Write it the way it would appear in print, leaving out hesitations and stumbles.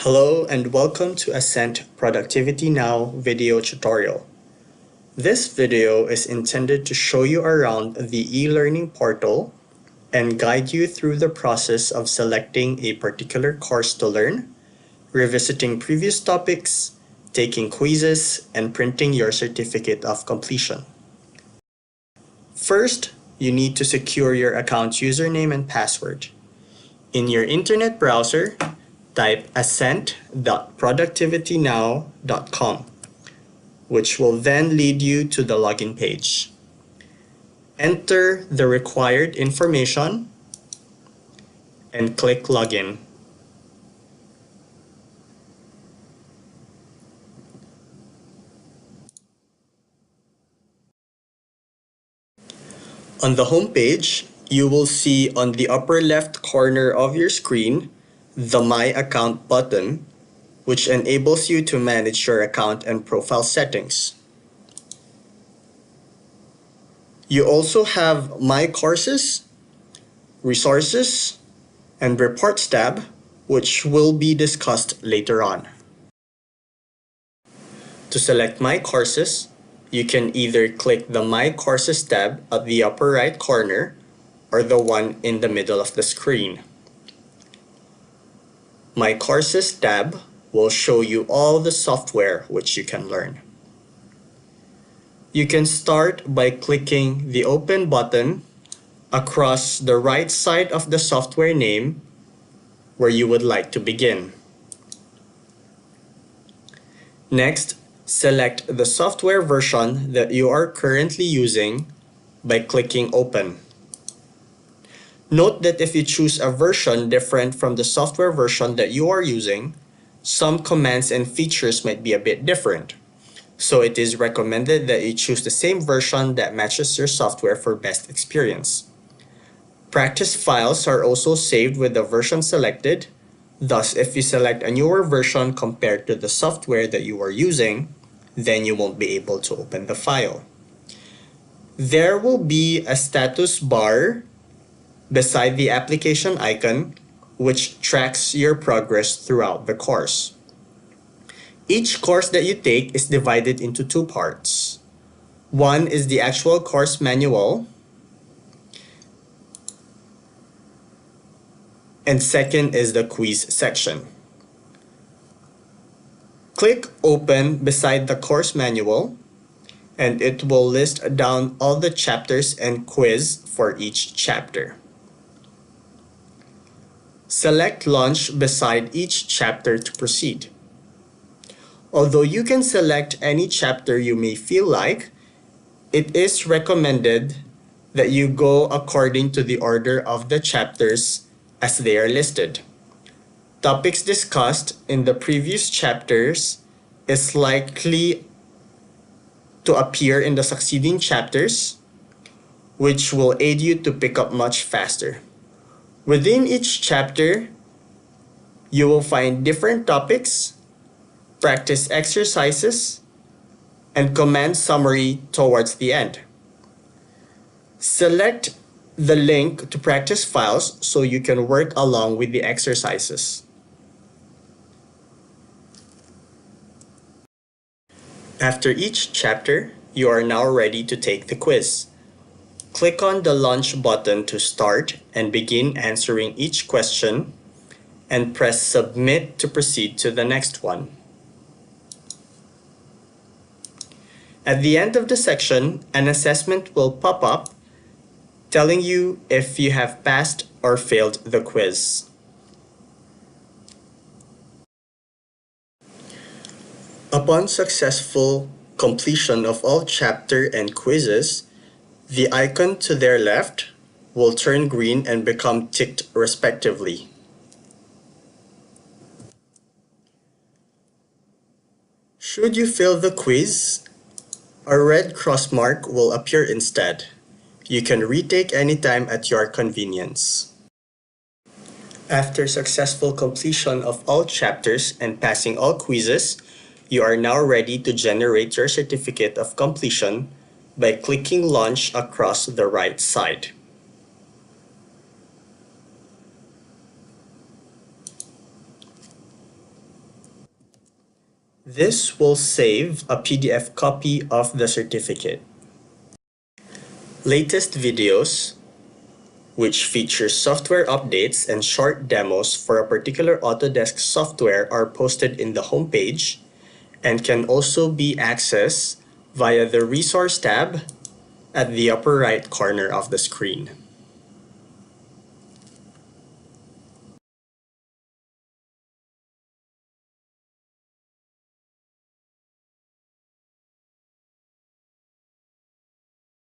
Hello and welcome to Ascent Productivity Now video tutorial. This video is intended to show you around the e-learning portal and guide you through the process of selecting a particular course to learn, revisiting previous topics, taking quizzes, and printing your certificate of completion. First, you need to secure your account username and password. In your internet browser, type ascent.productivitynow.com, which will then lead you to the login page. Enter the required information and click Login. On the home page, you will see on the upper left corner of your screen the My Account button, which enables you to manage your account and profile settings. You also have My Courses, Resources, and Reports tab, which will be discussed later on. To select My Courses, you can either click the My Courses tab at the upper right corner or the one in the middle of the screen. My Courses tab will show you all the software which you can learn. You can start by clicking the Open button across the right side of the software name where you would like to begin. Next, select the software version that you are currently using by clicking Open. Note that if you choose a version different from the software version that you are using, some commands and features might be a bit different. So it is recommended that you choose the same version that matches your software for best experience. Practice files are also saved with the version selected. Thus, if you select a newer version compared to the software that you are using, then you won't be able to open the file. There will be a status bar beside the application icon, which tracks your progress throughout the course. Each course that you take is divided into two parts. One is the actual course manual, and second is the quiz section. Click Open beside the course manual, and it will list down all the chapters and quiz for each chapter. Select Launch beside each chapter to proceed. Although you can select any chapter you may feel like, it is recommended that you go according to the order of the chapters as they are listed. Topics discussed in the previous chapters is likely to appear in the succeeding chapters, which will aid you to pick up much faster. Within each chapter, you will find different topics, practice exercises, and command summary towards the end. Select the link to practice files so you can work along with the exercises. After each chapter, you are now ready to take the quiz. Click on the Launch button to start and begin answering each question, and press Submit to proceed to the next one. At the end of the section, an assessment will pop up telling you if you have passed or failed the quiz. Upon successful completion of all chapter and quizzes, the icon to their left will turn green and become ticked respectively. Should you fail the quiz, a red cross mark will appear instead. You can retake anytime at your convenience. After successful completion of all chapters and passing all quizzes, you are now ready to generate your certificate of completion by clicking Launch across the right side. This will save a PDF copy of the certificate. Latest videos, which features software updates and short demos for a particular Autodesk software, are posted in the homepage and can also be accessed via the Resource tab at the upper right corner of the screen.